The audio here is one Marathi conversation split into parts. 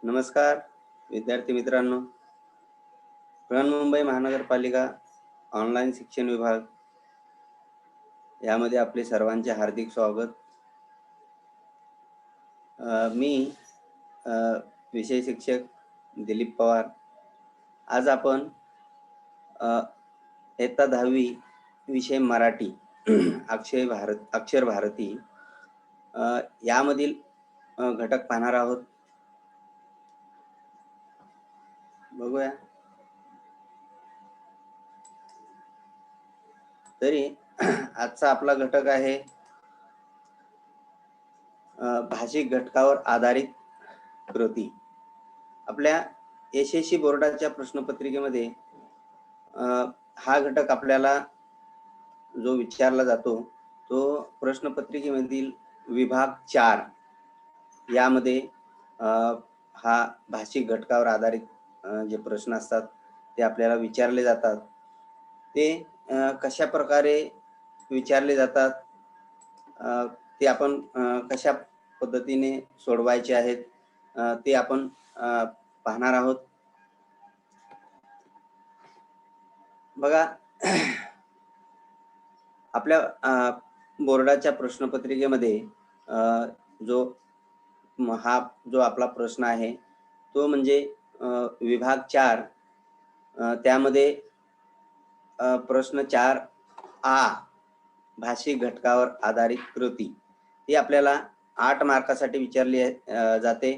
नमस्कार विद्यार्थी मित्रांनो. बृहन्मुंबई महानगरपालिका ऑनलाईन शिक्षण विभाग यामध्ये आपले सर्वांचे हार्दिक स्वागत. मी विषय शिक्षक दिलीप पवार. आज आपण इयत्ता 10वी विषय मराठी अक्षर भारती यामधील घटक पाहणार आहोत. बघूया. तरी आजचा आपला घटक आहे भाषिक घटकावर आधारित कृती. आपल्या एसएससी बोर्डाच्या प्रश्नपत्रिकेमध्ये हा घटक आपल्याला जो विचारला जातो तो प्रश्नपत्रिकेमधील विभाग 4 यामध्ये हा भाषिक घटकावर आधारित जे प्रश्न असतात ते आपल्याला विचारले जातात. ते कशा प्रकारे विचारले जातात, ते आपण कशा पद्धतीने सोडवायचे आहेत ते आपण पाहणार आहोत. बघा, आपल्या बोर्डाच्या प्रश्नपत्रिकेमध्ये जो आपला प्रश्न आहे तो म्हणजे विभाग 4 त्यामध्ये प्रश्न 4A भाषिक घटकावर आधारित कृती ही आपल्याला 8 मार्कासाठी विचारली जाते.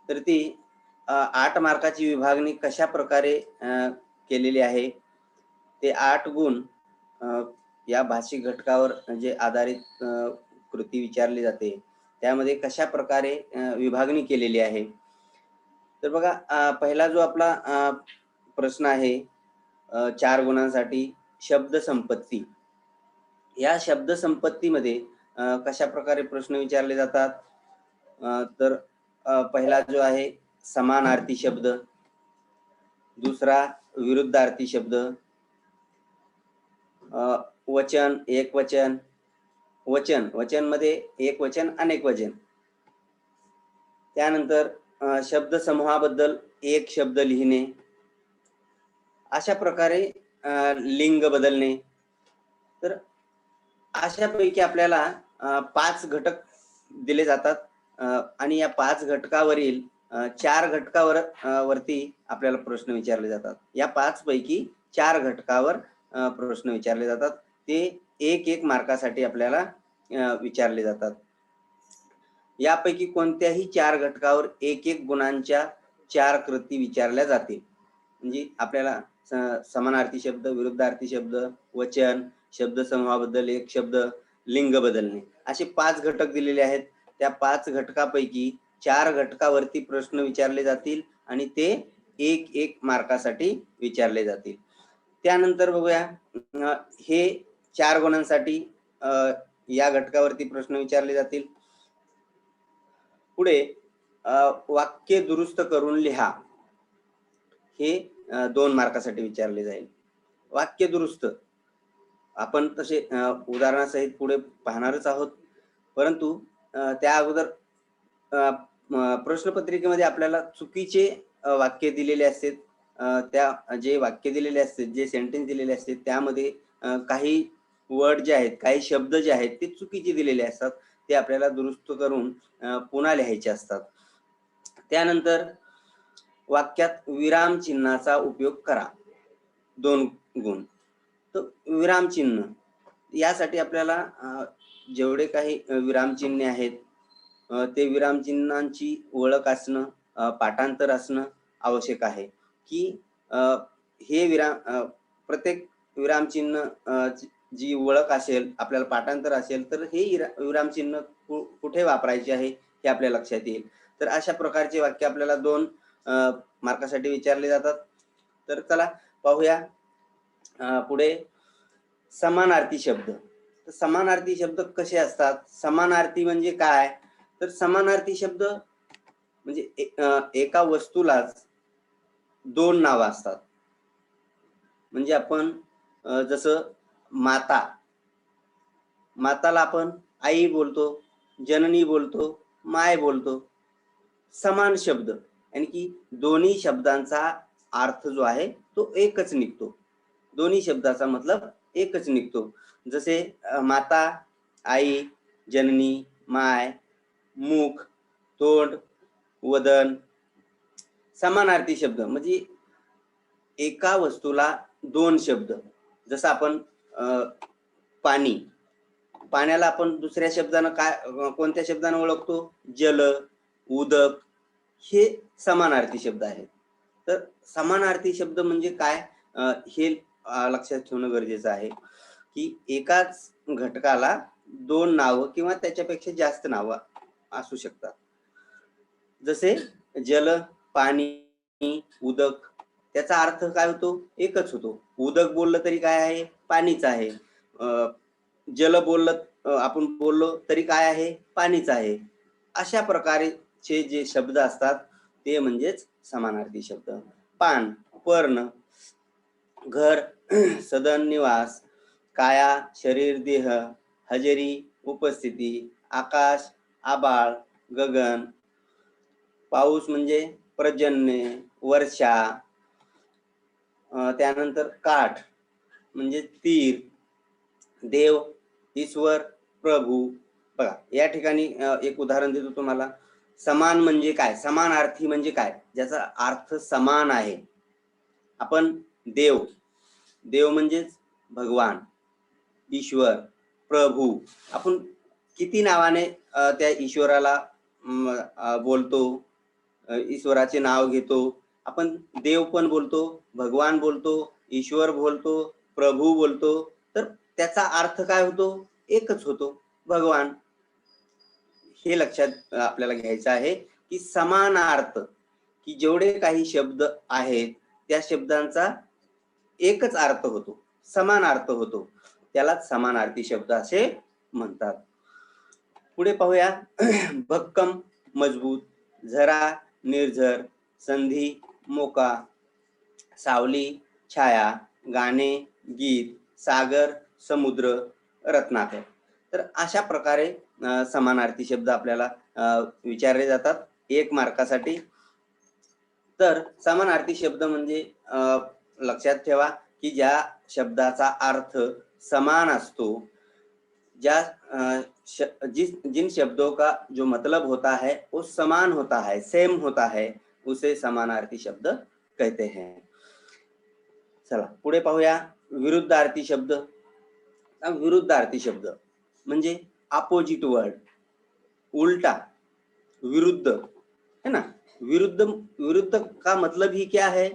तर ती 8 मार्काची विभागणी कशा प्रकारे केलेली आहे, ते 8 गुण या भाषिक घटकावर जे आधारित कृती विचारली जाते त्यामध्ये कशा प्रकारे विभागणी केलेली आहे. तर बघा, पहिला जो आपला प्रश्न आहे 4 गुणांसाठी शब्द संपत्ती. या शब्द संपत्तीमध्ये कशा प्रकारे प्रश्न विचारले जातात, तर पहिला जो आहे समानार्थी शब्द, दुसरा विरुद्धार्थी शब्द, वचन, एकवचन, वचन मध्ये एक वचन अनेक वचन, त्यानंतर शब्द समूहाबद्दल एक शब्द लिहिणे, अशा प्रकारे लिंग बदलणे. तर अशापैकी आपल्याला 5 घटक दिले जातात आणि या 5 घटकावरील 4 घटकावर वरती आपल्याला प्रश्न विचारले जातात. या 5 पैकी 4 घटकावर प्रश्न विचारले जातात. ते एक मार्कासाठी आपल्याला विचारले जातात. यापैकी कोणत्याही 4 घटकावर 1 गुणांच्या 4 कृती विचारल्या जातील. म्हणजे आपल्याला समानार्थी शब्द, विरुद्धार्थी शब्द, वचन, शब्द समूहाबद्दल एक शब्द, लिंग बदलणे, असे 5 घटक दिलेले आहेत. त्या 5 घटकापैकी 4 घटकावरती प्रश्न विचारले जातील आणि ते 1 मार्कासाठी विचारले जातील. त्यानंतर बघूया, हे 4 गुणांसाठी या घटकावरती प्रश्न विचारले जातील. पुढे वाक्य दुरुस्त करून लिहा, हे 2 मार्कासाठी विचारले जाईल. वाक्य दुरुस्त आपण तसे उदाहरणासहित पुढे पाहणारच आहोत, परंतु त्या अगोदर प्रश्नपत्रिकेमध्ये आपल्याला चुकीचे वाक्य दिलेले असते. त्या जे वाक्य दिलेले असते, जे सेंटेन्स दिलेले असते त्यामध्ये काही वर्ड जे आहेत, काही शब्द जे आहेत ते चुकीचे दिलेले असतात. ते आपल्याला दुरुस्त करून पुन्हा लिहायचे असतात. त्यानंतर वाक्यात विराम चिन्हाचा उपयोग करा, 2 गुण. तर विराम चिन्ह यासाठी आपल्याला जेवढे काही विराम चिन्हे आहेत ते विराम चिन्हांची ओळख असणं, पाठांतर असणं आवश्यक आहे. की हे प्रत्येक विराम चिन्ह जी ओळख असेल, आपल्याला पाठांतर असेल, तर हे विराम चिन्ह कुठे वापरायचे आहे हे आपल्या लक्षात येईल. तर अशा प्रकारचे वाक्य आपल्याला 2 मार्कासाठी विचारले जातात. तर चला पाहूया पुढे समानार्थी शब्द. तर समानार्थी शब्द कसे असतात? समानार्थी म्हणजे काय? तर समानार्थी शब्द म्हणजे एका वस्तूलाच 2 नावं असतात. म्हणजे आपण जसं माताला आपण आई बोलतो, जननी बोलतो, माय बोलतो. समान शब्द आणि की दोन्ही शब्दांचा अर्थ जो आहे तो एकच निघतो. दोन्ही शब्दाचा मतलब एकच निघतो. जसे माता, आई, जननी, माय, मुख, तोंड, वदन, समानार्थी शब्द म्हणजे एका वस्तूला दोन शब्द. जसं आपण पाणी, पाण्याला आपण दुसऱ्या शब्दानं कोणत्या शब्दानं ओळखतो? जल, उदक हे समानार्थी शब्द आहेत. तर समानार्थी शब्द म्हणजे काय? हे लक्षात ठेवणं गरजेचं आहे, की एकाच घटकाला दोन नावं किंवा त्याच्यापेक्षा जास्त नावं असू शकतात. जसे जल, पाणी, उदक त्याचा अर्थ काय होतो? एकच होतो. उदक बोललं तरी काय आहे? पाणीच आहे. जल बोललं आपण बोललो तरी काय आहे? पाणीच आहे. अशा प्रकारचे जे शब्द असतात ते म्हणजेच समानार्थी शब्द. पान, पर्ण, घर, सदन, निवास, काया, शरीर, देह, हजेरी, उपस्थिती, आकाश, आभाळ, गगन, पाऊस म्हणजे पर्जन्य, वर्षा, त्यानंतर काठ म्हणजे तीर, देव, ईश्वर, प्रभू. बघा या ठिकाणी एक उदाहरण देतो तुम्हाला. समान म्हणजे काय? समानार्थी म्हणजे काय? ज्याचा अर्थ समान आहे. आपण देव, देव म्हणजेच भगवान, ईश्वर, प्रभू. आपण किती नावाने त्या ईश्वराला बोलतो, ईश्वराचे नाव घेतो. आपण देव पण बोलतो, भगवान बोलतो, ईश्वर बोलतो, प्रभू बोलतो. तर त्याचा अर्थ काय होतो? एकच होतो, भगवान. हे लक्षात आपल्याला घ्यायचं आहे की समानार्थ, की जेवढे काही शब्द आहेत त्या शब्दांचा एकच अर्थ होतो, समान अर्थ होतो. त्यालाच समानार्थी शब्द असे म्हणतात. पुढे पाहूया. भक्कम, मजबूत, झरा, निर्झर, संधी, मोका, सावली, छाया, गाणे, गीत, सागर, समुद्र, रत्नाकर. तर अशा प्रकारे समानार्थी शब्द आपल्याला विचारले जातात 1 मार्कासाठी. तर समानार्थी शब्द म्हणजे लक्षात ठेवा की ज्या शब्दाचा अर्थ समान असतो, जिन शब्दों का जो मतलब होता है वो समान होता है, सेम होता है, उसे समानार्थी शब्द कहते हैं. चला पुढे पाहूया. विरुद्धार्थी शब्द. विरुद्धार्थी शब्द म्हणजे अपोजिट वर्ड, उल्टा, विरुद्ध, है ना. विरुद्ध, विरुद्ध का मतलब ही क्या है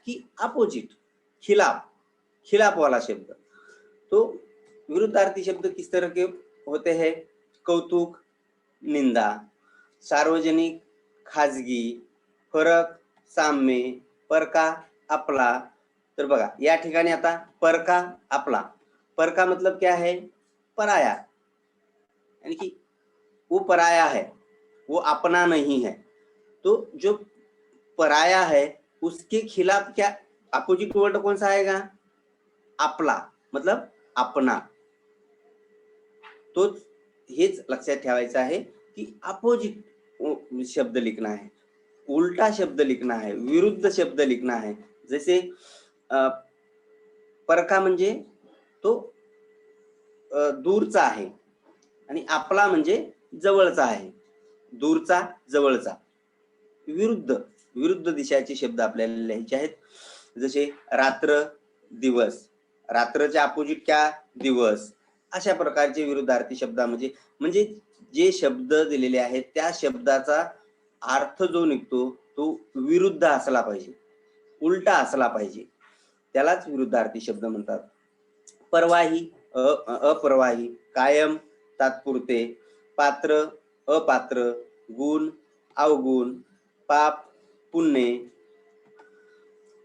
कि अपोजिट, खिलाफ, खिलाफ वाला शब्द. तो विरुद्धार्थी शब्द किस तरह के होते हैं? कौतुक, निंदा, सार्वजनिक, खाजगी, फरक, साम्य, परका, आपला. तर बघा या ठिकाणी आता परका, आपला. परका मतलब क्या है? पराया, यानी कि वो पराया है, वो अपना नहीं है. तो जो पराया है उसके खिलाफ क्या अपोजिट वर्ड कौन सा आएगा? आपला, मतलब अपना. तो हेच लक्षात ठेवायचं आहे की अपोजिट शब्द लिखना है, उल्टा शब्द लिखना है, विरुद्ध शब्द लिखना है. जैसे परका म्हणजे तो दूरचा आहे आणि आपला म्हणजे जवळचा आहे. दूरचा, जवळचा. विरुद्ध, विरुद्ध दिशाचे शब्द आपल्याला लिहायचे आहेत. जसे रात्र, दिवस. रात्रच्या अपोजिट क्या? दिवस. अशा प्रकारचे विरुद्धार्थी शब्द म्हणजे जे शब्द दिलेले आहेत त्या शब्दाचा अर्थ जो निघतो तो विरुद्ध असला पाहिजे, उलटा असला पाहिजे. त्यालाच विरुद्धार्थी शब्द म्हणतात. परवाही, अप्रवाही, कायम, तात्पुरते, पात्र, अपात्र, गुण, अवगुण, पाप, पुण्य,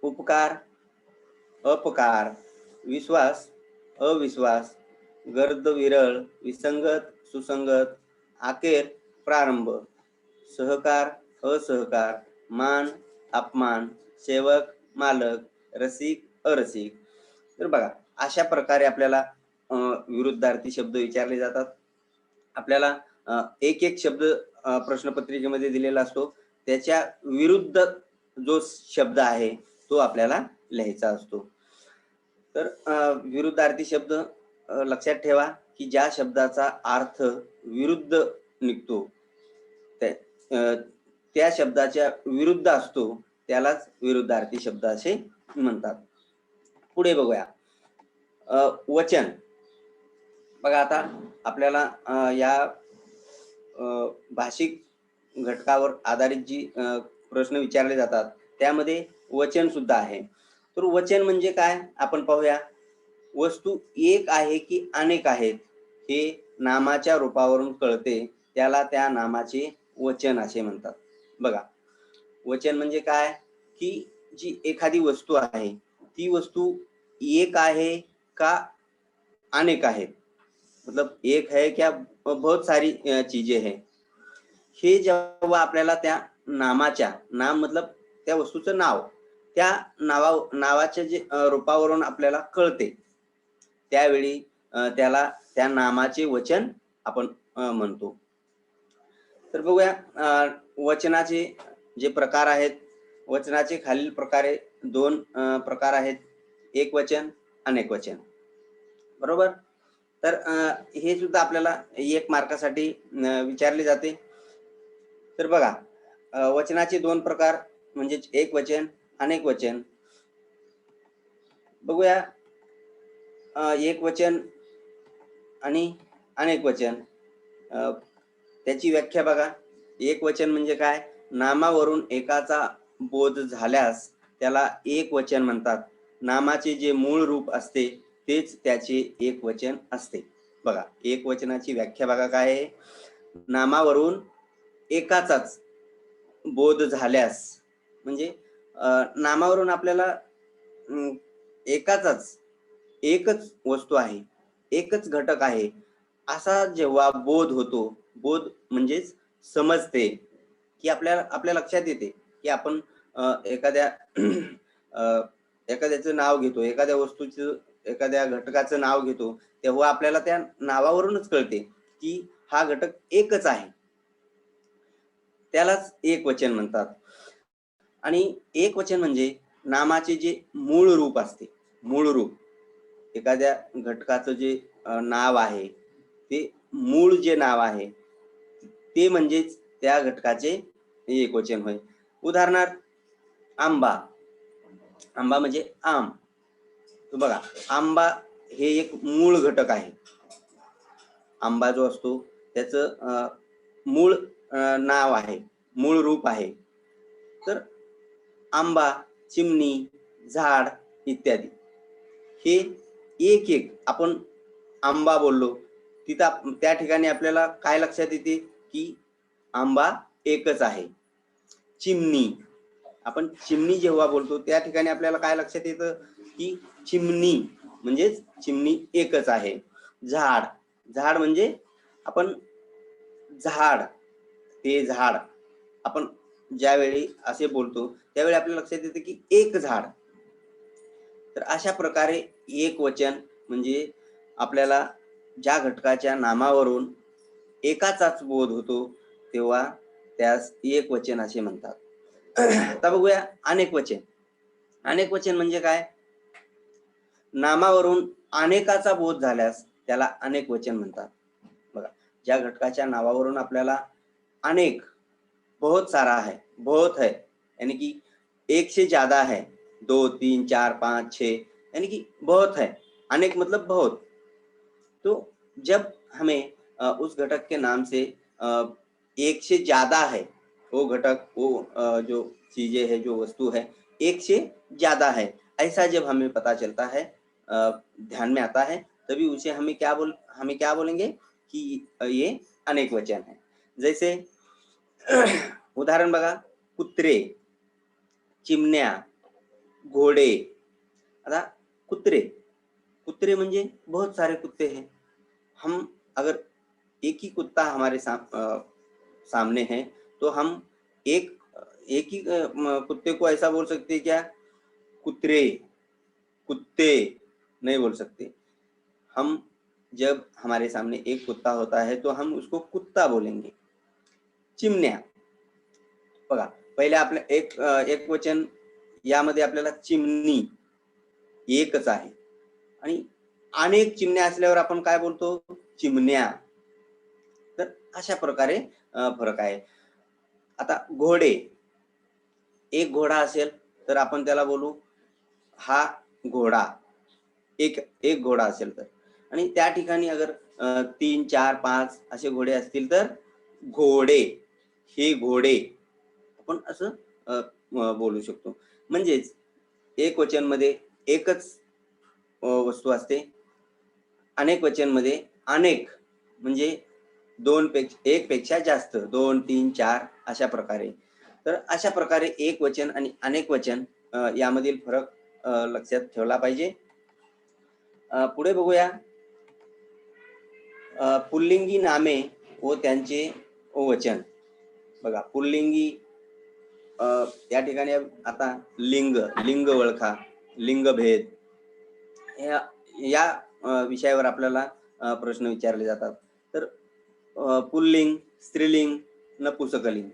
उपकार, अपकार, विश्वास, अविश्वास, गर्द, विरळ, विसंगत, सुसंगत, अखेर, प्रारंभ, सहकार, असहकार, मान, अपमान, सेवक, मालक, रसिक, अरसिक. तर बघा अशा प्रकारे आपल्याला विरुद्धार्थी शब्द विचारले जातात. आपल्याला एक एक शब्द प्रश्नपत्रिकेमध्ये दिलेला असतो. त्याच्या विरुद्ध जो शब्द आहे तो आपल्याला लिहायचा असतो. तर विरुद्धार्थी शब्द लक्षात ठेवा की ज्या शब्दाचा अर्थ विरुद्ध निघतो त्या शब्दाच्या विरुद्ध असतो त्यालाच विरुद्धार्थी शब्द असे म्हणतात. पुढे बघूया. वचन. बघा आता आपल्याला या भाषिक घटकावर आधारित जी प्रश्न विचारले जातात त्यामध्ये वचन सुद्धा आहे. तर वचन म्हणजे काय आपण पाहूया. वस्तू एक आहे की अनेक आहेत हे नामाच्या रूपावरून कळते, त्याला त्या नामाचे वचन असे म्हणतात. बघा, वचन म्हणजे काय की जी एखादी वस्तू आहे ती वस्तू एक आहे का अनेक आहेत, मतलब एक है क्या बहुत सारी चीजें हैं, हे जेव्हा आपल्याला त्या नामाच्या, नाम मतलब त्या वस्तूचं नाव, त्या नावाच्या जे रूपावरून आपल्याला कळते त्यावेळी त्याला त्या नामाचे वचन आपण म्हणतो. तर बघूया वचनाचे जे प्रकार आहेत. वचनाचे खालील प्रकारे दोन प्रकार आहेत, एक वचन, अनेक वचन. बरोबर. तर हे सुद्धा आपल्याला 1 मार्कासाठी विचारले जाते. तर बघा, वचनाचे दोन प्रकार म्हणजे एक वचन, अनेक वचन. बघूया एक वचन आणि अनेक वचन. त्याची व्याख्या बघा. एक वचन म्हणजे काय, नामावरून एकाचा बोध झाल्यास त्याला एक वचन म्हणतात. नामाचे जे मूळ रूप असते तेच त्याचे एक वचन असते. बघा, एक वचनाची व्याख्या बघा काय आहे. नामावरून एकाचाच बोध झाल्यास, म्हणजे नामावरून आपल्याला एकाचाच, एकच वस्तू आहे, एकच घटक आहे असा जेव्हा बोध होतो, बोध म्हणजेच समजते की आपल्या लक्षात येते की आपण एखाद्याचं नाव घेतो, एखाद्या वस्तूचं, एखाद्या घटकाचं नाव घेतो, तेव्हा आपल्याला त्या नावावरूनच कळते की हा घटक एकच आहे, त्यालाच एक वचन म्हणतात. आणि एक वचन म्हणजे नामाचे जे मूळ रूप असते, मूळ रूप, एखाद्या घटकाचं जे नाव आहे ते मूळ जे नाव आहे ते म्हणजेच त्या घटकाचे एक वचन होय. उदाहरणार्थ आंबा. आंबा म्हणजे आम. तर बघा, आंबा हे एक मूळ घटक आहे. आंबा जो असतो त्याचं मूळ नाव आहे, मूळ रूप आहे. तर आंबा, चिमणी, झाड इत्यादी हे एक एक आपण आंबा बोललो, तिथं त्या ठिकाणी आपल्याला काय लक्षात येते की आंबा एकच आहे. चिमणी, आपण चिमणी जेव्हा बोलतो त्या ठिकाणी आपल्याला काय लक्षात येतं की चिमणी म्हणजेच चिमणी एकच आहे. झाड, झाड म्हणजे आपण झाड, ते झाड आपण ज्यावेळी असे बोलतो त्यावेळी आपल्याला लक्षात येते की एक झाड. तर अशा प्रकारे एक वचन म्हणजे आपल्याला ज्या घटकाच्या नामावरून एकाचाच बोध होतो तेव्हा त्यास एक वचन असे म्हणतात. आता बघूया अनेक वचन. अनेक वचन म्हणजे काय, नामावरून अनेकाचा बोध झाल्यास त्याला अनेक वचन म्हणतात. बघा, ज्या घटकाच्या नावावरून आपल्याला अनेक, बहुत सारा है, बहुत है, यानी कि एक से ज्यादा है, 2, 3, 4, 5, 6, यानी कि बहुत है, अनेक मतलब बहुत. तो जब हमें उस घटक के नाम से एक से ज्यादा है, वो घटक, वो जो चीजें है, जो वस्तु है, एक से ज्यादा है, ऐसा जब हमें पता चलता है, ध्यान में आता है, तभी उसे हमें क्या बोलेंगे कि ये अनेक वचन है. जैसे उदाहरण बघा, कुत्रे, चिमण्या, घोड़े. आता कुत्रे, कुत्रे म्हणजे बहुत सारे कुत्ते हैं. हम अगर एक ही कुत्ता हमारे सामने है तो हम एक ही कुत्ते को ऐसा बोल सकते हैं क्या, कुत्रे, कुत्ते नहीं बोल सकते. हम जब हमारे सामने एक कुत्ता होता है तो हम उसको कुत्ता बोलेंगे. चिमण्या, बघा, पहिले आपलं एक वचन यामध्ये आपल्याला चिमणी एकच आहे आणि अनेक चिमण्या असल्यावर आपण काय बोलतो? चिमण्या. तर अशा प्रकारे फरक आहे. आता घोडे, एक घोडा असेल तर आपण त्याला बोलू हा घोडा. एक घोडा असेल तर आणि त्या ठिकाणी अगर 3, 4, 5 असे घोडे असतील तर घोडे, हे घोडे आपण असं बोलू शकतो. म्हणजेच एक वचनमध्ये एकच वस्तू असते. अनेक वचनमध्ये अनेक म्हणजे एक पेक्षा जास्त 2, 3, 4 अशा प्रकारे. तर अशा प्रकारे एक वचन आणि अनेक वचन यामधील फरक लक्षात ठेवला पाहिजे. पुढे बघूया. पुल्लिंगी नामे व त्यांचे वचन. बघा पुल्लिंगी या ठिकाणी आता लिंग ओळखा, लिंगभेद या विषयावर आपल्याला प्रश्न विचारले जातात. तर पुल्लिंग, स्त्रीलिंग, नपुंसकलिंग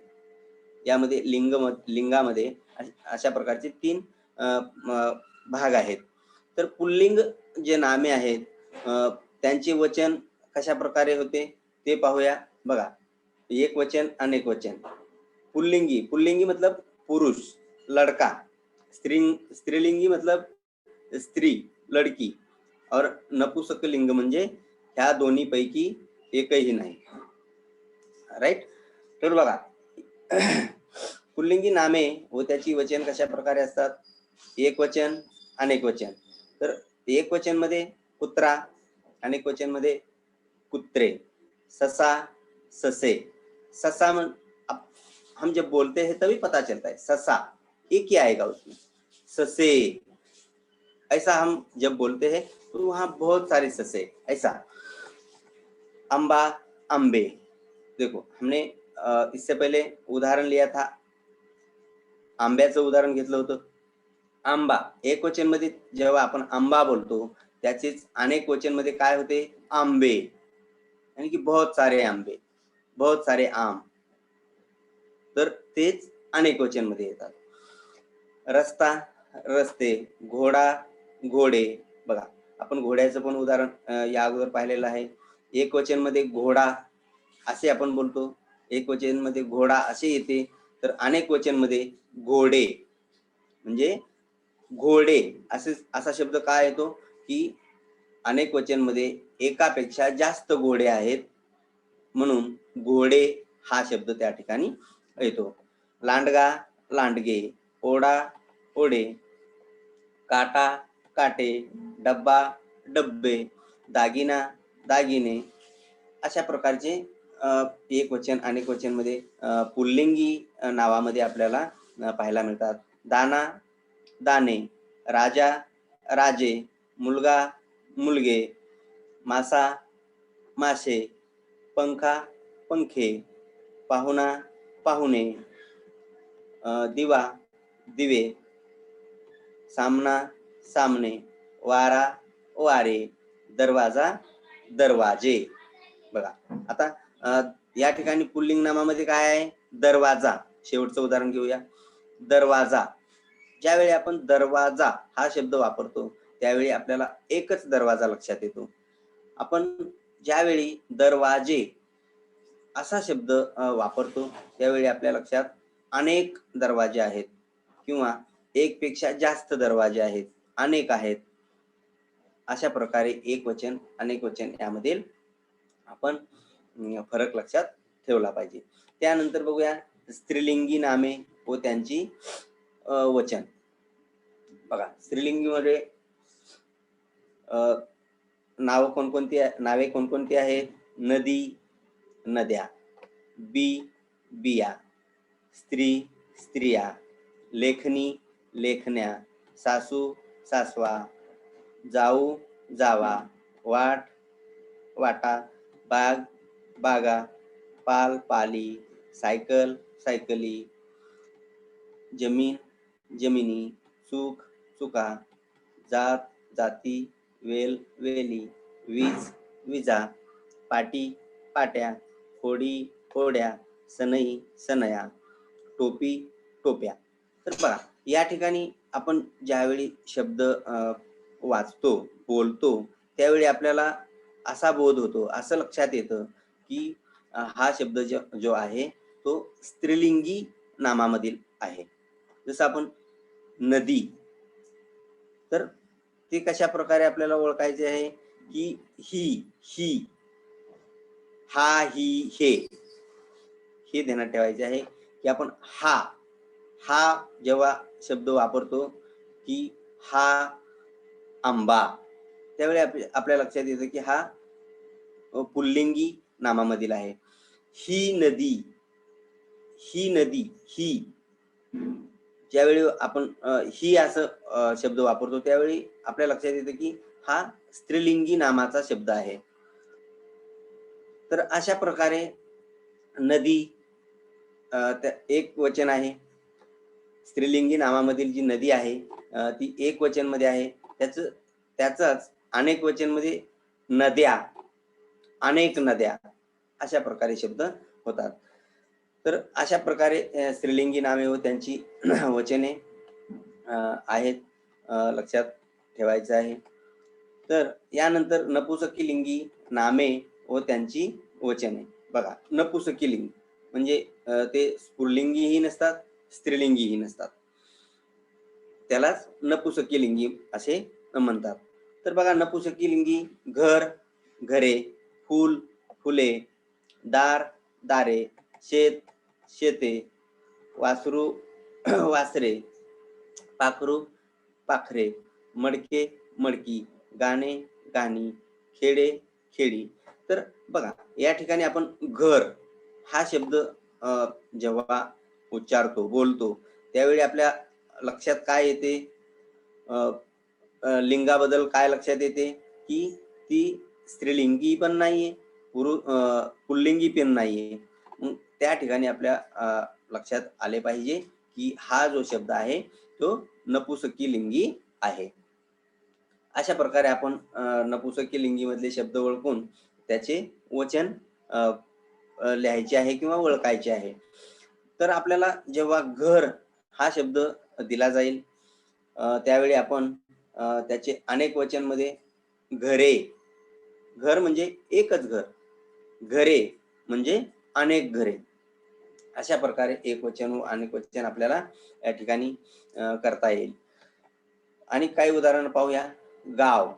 यामध्ये लिंगामध्ये अशा प्रकारचे 3 भाग आहेत. तर पुल्लिंग जे नामे आहेत त्यांचे वचन कशा प्रकारे होते ते पाहूया. बघा, एक वचन, अनेक वचन. पुल्लिंगी मतलब पुरुष, लड़का. स्त्रीलिंगी मतलब स्त्री, लड़की. और नपुंसकलिंग म्हणजे ह्या दोन्ही पैकी एकही नाही. राईट. तर बघा पुल्लिंगी नामे व त्याची वचन कशा प्रकारे असतात? एक वचन, अनेक वचन. तर एक वचन मध्ये कुत्रा, अनेक वचन मध्ये कुत्रे, ससा, ससे. ससा हम जब बोलते हैं तभी पता चलता है ससा, ये क्या आएगा उसमें? ससे, ऐसा हम जब बोलते हैं तो वहां बहुत सारे ससे. ऐसा अंबा, अंबे. देखो हमने इससे पहिले उदाहरण लिया था, आंब्याचं उदाहरण घेतलं होतं. आंबा एक वचन मध्ये जेव्हा आपण आंबा बोलतो त्याचेच अनेक वचन मध्ये काय होते? आंबे. यानी की बहुत सारे आंबे, बहुत सारे आम. तर तेच अनेक वचन मध्ये येतात. रस्ता, रस्ते, घोडा, घोडे. बघा आपण घोड्याचं पण उदाहरण या अगोदर पाहिलेलं आहे. एक वचन मध्ये घोडा असे आपण बोलतो, एक वचन मध्ये घोडा असे येते. तर अनेक वचन मध्ये घोडे म्हणजे घोडे असा शब्द काय येतो की अनेक वचन मध्ये एकापेक्षा जास्त घोडे आहेत म्हणून घोडे हा शब्द त्या ठिकाणी येतो. लांडगा, लांडगे, ओढा, ओढे, काटा, काटे, डब्बा, डब्बे, दागिना, दागिने. अशा प्रकारचे एक वचन, अनेक वचन मध्ये पुल्लिंगी नावामध्ये आपल्याला पाहायला मिळतात. दाना, दाणे, राजा, राजे, मुलगा, मुलगे, मासा, मासे, पंखा, पंखे, पाहुणा, पाहुणे, दिवा, दिवे, सामना, सामने, वारा, वारे, दरवाजा, दरवाजे. बघा आता या ठिकाणी पुल्लिंग नामामध्ये काय आहे? दरवाजा. शेवटचं उदाहरण घेऊया. दरवाजा. ज्यावेळी आपण दरवाजा हा शब्द वापरतो त्यावेळी आपल्याला एकच दरवाजा लक्षात येतो. आपण ज्यावेळी दरवाजे असा शब्द वापरतो त्यावेळी आपल्या लक्षात अनेक दरवाजे आहेत किंवा एक पेक्षा जास्त दरवाजे आहेत, अनेक आहेत. अशा प्रकारे एक वचन, अनेक वचन यामधील आपण फरक लक्षात ठेवला पाहिजे. त्यानंतर बघूया स्त्रीलिंगी नामे व त्यांची वचन. बघा स्त्रीलिंगी मध्ये नावे कोणकोणती आहेत? नदी, नद्या, बिया, स्त्री, स्त्रिया, लेखनी, लेखण्या, सासू, सासवा, जाऊ, जावा, वाट, वाटा, बाग, बागा, पाल, पाली, सायकल, सायकली, जमीन, जमिनी, सुख, सुका, जात, जाती, वेल, वेली, वीज, विजा, पाटी, पाट्या, होडी, होड्या, सनई, सनया, टोपी, टोप्या. तर बघा या ठिकाणी आपण ज्यावेळी शब्द वाचतो, बोलतो, त्यावेळी आपल्याला असा बोध होतो, असं लक्षात येतं, की हा शब्द जो आहे तो स्त्रीलिंगी नामामधील आहे. जसं आपण नदी, तर ते कशाप्रकारे आपल्याला ओळखायचे आहे, की ही, ही, हा, ही, हे ध्यानात ठेवायचे आहे, की आपण हा जेव्हा शब्द वापरतो, की हा आंबा, त्यावेळी आपल्या लक्षात येतं, की हा पुल्लिंगी नामामधील आहे. ही नदी, ही नदी, ही. ज्यावेळी आपण ही असं शब्द वापरतो, त्यावेळी आपल्या लक्षात येतं, की हा स्त्रीलिंगी नामाचा शब्द आहे. तर अशा प्रकारे नदी त्या एक वचन आहे. स्त्रीलिंगी नामामधील जी नदी आहे ती एक वचनमध्ये आहे. त्याचाच अनेक वचनमध्ये नद्या, अनेक नद्या अशा प्रकारे शब्द होतात. तर अशा प्रकारे स्त्रीलिंगी नामे व त्यांची वचने आहेत, लक्षात ठेवायचं आहे. तर यानंतर नपुसकी लिंगी नामे व त्यांची वचने. बघा नपुसकी लिंग म्हणजे ते पुल्लिंगीही नसतात, स्त्रीलिंगीही नसतात. त्यालाच नपुसकी लिंगी असे म्हणतात. तर बघा नपुसकी लिंगी घर, घरे, फूल, फुले, दार, दारे, शेत, शेते, वासरू, वासरे, पाखरू, पाखरे, मडके, मडकी, गाणे, गाणी, खेडे, खेडी. तर बघा या ठिकाणी आपण घर हा शब्द जेव्हा उच्चारतो, बोलतो, त्यावेळी आपल्या लक्षात काय येते? लिंगाबद्दल काय लक्षात येते? की ती स्त्रीलिंगी पण नाहीये, पुल्लिंगी पण नाहीये. मग त्या ठिकाणी आपल्या लक्षात आले पाहिजे, की हा जो शब्द आहे तो नपुसकी लिंगी आहे. अशा प्रकारे आपण नपुसकी लिंगीमधले शब्द ओळखून त्याचे वचन लिहायचे आहे किंवा ओळखायचे आहे. तर आपल्याला जेव्हा घर हा शब्द दिला जाईल त्यावेळी आपण त्याचे अनेक वचनमध्ये घरे, घर म्हणजे एकच घर, घरे म्हणजे अनेक घरे. अशा प्रकारे एक वचन व अनेक वचन आपल्याला या ठिकाणी करता येईल. आणि काही उदाहरण पाहूया. गाव,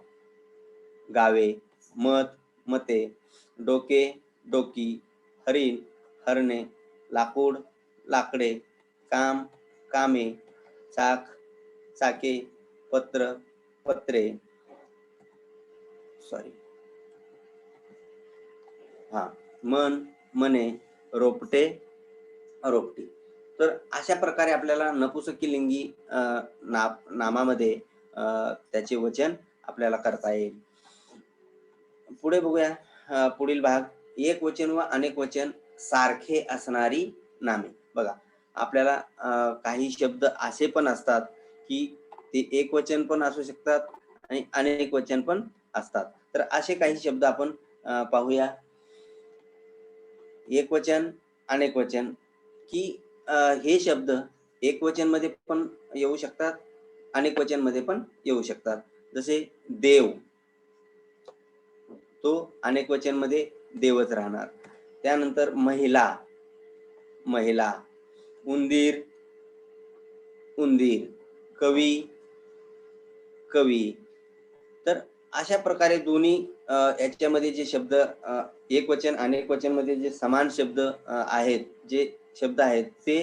गावे, मत, मते, डोके, डोकी, हरिण, हरणे, लाकूड, लाकडे, काम, कामे, चाक, चाके, पत्र, पत्रे, सॉरी हा, मन, मने, रोपटे, रोपटी. तर अशा प्रकारे आपल्याला नपुसकी लिंगी नामामध्ये त्याचे वचन आपल्याला करता येईल. पुढे बघूया पुढील भाग. एक वचन व अनेक वचन सारखे असणारी नामे. बघा आपल्याला काही शब्द असे पण असतात की ते एक वचन पण असू शकतात आणि अनेक वचन पण असतात. तर असे काही शब्द आपण पाहूया. एक वचन, अनेक वचन, की हे शब्द एक वचन मध्ये पण येऊ शकतात, अनेक वचन मध्ये पण येऊ शकतात. जसे देव, तो अनेक वचन मध्ये देवच राहणार. त्यानंतर महिला, महिला, उंदीर, उंदीर, कवी, कवी. तर अशा प्रकारे दोन्ही याच्यामध्ये जे शब्द एक वचन अनेक वचन मध्ये जे समान शब्द आहेत, जे शब्द आहेत ते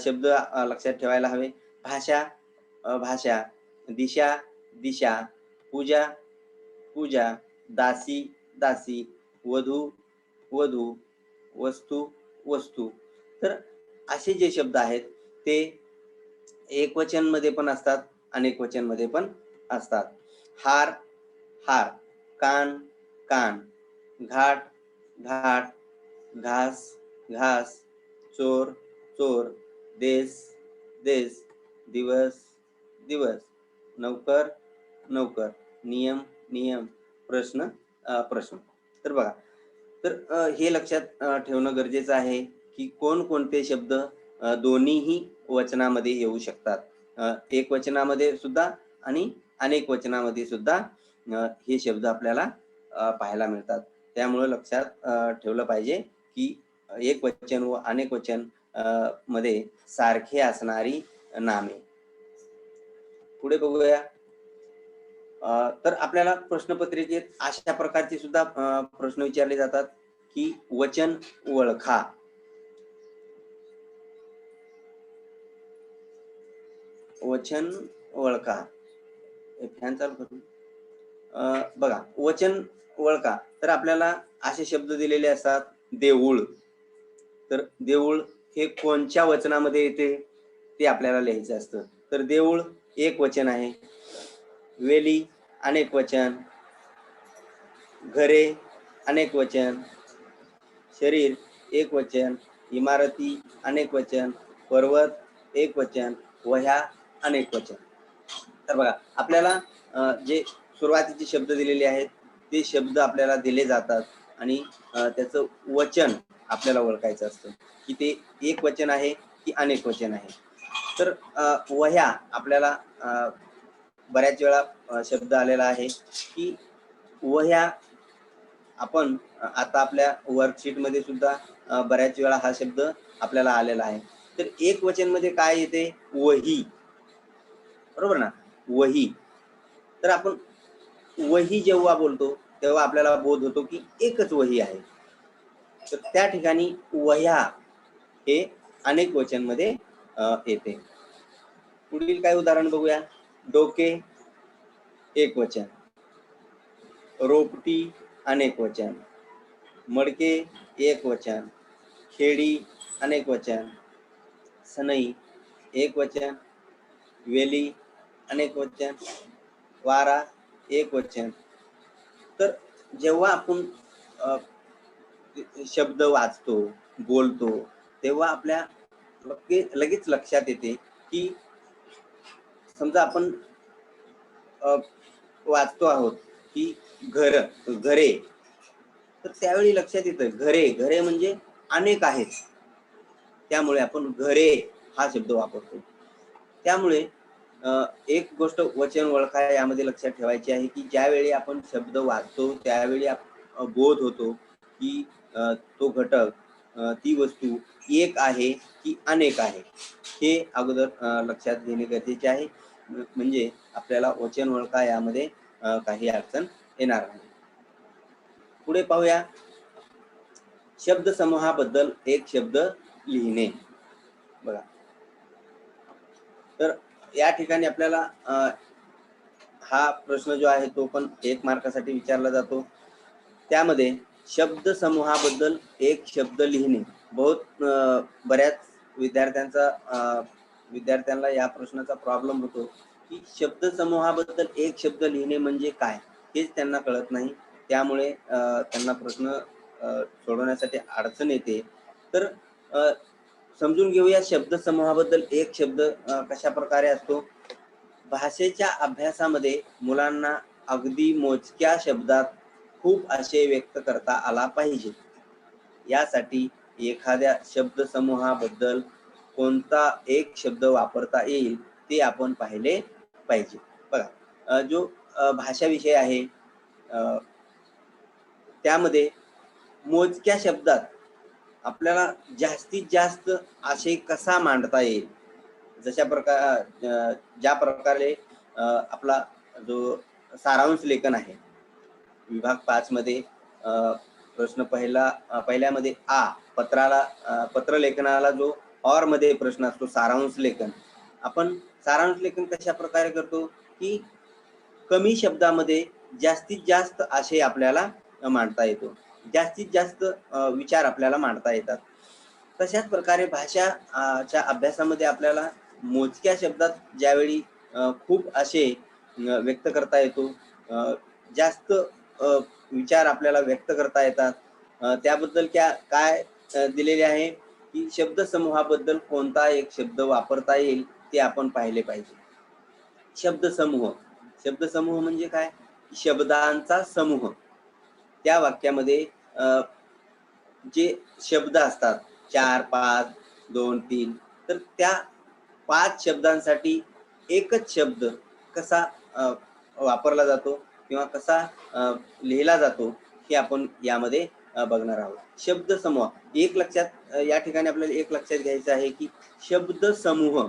शब्द लक्षात ठेवायला हवे. भाषा, भाषा, दिशा, दिशा, पूजा, पूजा, दासी, दासी, वधू, वधू, वस्तू, वस्तू. तर असे जे शब्द आहेत ते एक वचन मध्ये पण असतात, अनेक वचन मध्ये पण असतात. हार, हार, कान, कान, घाट, घाट, घास, घास, चोर, चोर, देश, देश, दिवस, दिवस, नौकर, नौकर, नियम, नियम, प्रश्न, प्रश्न. तर बघा, तर हे लक्षात ठेवणं गरजेचं आहे की कोणकोणते शब्द दोन्हीही वचनामध्ये येऊ शकतात. एक वचनामध्ये सुद्धा आणि अनेक वचनामध्ये सुद्धा हे शब्द आपल्याला पाहायला मिळतात. त्यामुळे लक्षात ठेवलं पाहिजे, की एक वचन व अनेक वचन मध्ये सारखे असणारी नामे. पुढे बघूया. तर आपल्याला प्रश्नपत्रिकेत अशा प्रकारचे सुद्धा प्रश्न विचारले जातात, की वचन ओळखा. वचन ओळखा. फॅन चालू करू. बघा, वचन ओळखा. तर आपल्याला असे शब्द दिलेले असतात. देऊळ. तर देऊळ हे कोणत्या वचनामध्ये येते ते आपल्याला लिहायचं असतं. तर देऊळ एक वचन आहे. वेली अनेक वचन. घरे अनेक वचन. शरीर एक वचन. इमारती अनेक वचन. पर्वत एक वचन. वह्या अनेक वचन. तर बघा, आपल्याला जे सुरुवातीचे शब्द दिलेले आहेत ते शब्द आपल्याला दिले जातात आणि त्याचं वचन आपल्याला ओळखायचं असतं, की ते एक वचन आहे की अनेक वचन आहे. तर वह्या आपल्याला बऱ्याच वेळा शब्द आलेला आहे, की वह्या आपण आता आपल्या वर्कशीटमध्ये सुद्धा बऱ्याच वेळा हा शब्द आपल्याला आलेला आहे. तर एक वचन मध्ये काय येते? वही. बरोबर ना? वही. तर आपण वही जेव्हा बोलतो तेव्हा आपल्याला बोध होतो, की एकच वही आहे. तर त्या ठिकाणी वह्या हे अनेक वचनमध्ये येते. पुढील काय उदाहरण बघूया. डोके एक वचन. रोपटी अनेक वचन. मडके एक वचन. खेडी अनेक वचन. सनई एक वचन. वेली अनेक वचन. वारा एक वचन. तर जेव्हा आपण शब्द वाचतो, बोलतो, तेव्हा आपल्या लगेच लक्षात येते, की समजा आपण वाचतो आहोत, की घरे. तर त्यावेळी लक्षात येतं घरे म्हणजे अनेक आहेत. त्यामुळे आपण घरे हा शब्द वापरतो. त्यामुळे एक गोष्ट वचन ओळखा यामध्ये लक्षात ठेवायची आहे, की ज्यावेळी आपण शब्द वाचतो त्यावेळी बोध होतो, की तो घटक, ती वस्तू एक आहे की अनेक आहे. हे अगोदर लक्षात घेणे गरजेचे आहे. म्हणजे आपल्याला वचन ओळखा यामध्ये काही अडचण येणार नाही. पुढे पाहूया. शब्द समूहाबद्दल एक शब्द लिहिणे. बघा, तर या ठिकाणी आपल्याला हा प्रश्न जो आहे तो पण 1 मार्कासाठी विचारला जातो. त्यामध्ये शब्द समूहाबद्दल एक शब्द लिहिणे. बऱ्याच विद्यार्थ्यांना या प्रश्नाचा प्रॉब्लेम होतो, की शब्द समूहाबद्दल एक शब्द लिहिणे म्हणजे काय? हेच त्यांना कळत नाही. त्यामुळे त्यांना प्रश्न सोडवण्यासाठी अडचण येते. तर समजून घेऊया शब्द समूहाबद्दल एक शब्द कशा प्रकारे असतो. भाषेच्या अभ्यासामध्ये मुलांना अगदी मोजक्या शब्दात खूप असे व्यक्त करता आला पाहिजे. यासाठी एखाद्या शब्दसमूहाबद्दल कोणता एक शब्द वापरता येईल ते आपण पाहिले पाहिजे. बघा, जो भाषा विषय आहे त्यामध्ये मोजक्या शब्दात आपल्याला जास्तीत जास्त आशय कसा मांडता येईल. ज्या प्रकारे आपला जो सारांश लेखन आहे विभाग 5 मध्ये प्रश्न पहिल्यामध्ये पत्रलेखनाला जो ऑर मध्ये प्रश्न असतो सारांश लेखन. आपण सारांश लेखन कशा प्रकारे करतो, की कमी शब्दामध्ये जास्तीत जास्त आशय आपल्याला मांडता येतो. जास्तीत जास्त विचार आपल्याला मांडता येतात. तशाच प्रकारे च्या अभ्यासामध्ये आपल्याला मोजक्या शब्दात ज्यावेळी खूप असे व्यक्त करता येतो, जास्त विचार आपल्याला व्यक्त करता येतात. त्याबद्दल काय दिलेले आहे, की शब्दसमूहाबद्दल कोणता एक शब्द वापरता येईल ते आपण पाहिले पाहिजे. शब्दसमूह म्हणजे काय? शब्दांचा समूह. त्या वाक्यामध्ये जे शब्द असतात 4, 5, 2, 3 तर त्या 5 शब्दांसाठी एकच शब्द कसा वापरला जातो किंवा कसा लिहिला जातो हे आपण यामध्ये बघणार आहोत. शब्द समूह एक लक्षात या ठिकाणी आपल्याला एक लक्षात घ्यायचं आहे की शब्द समूह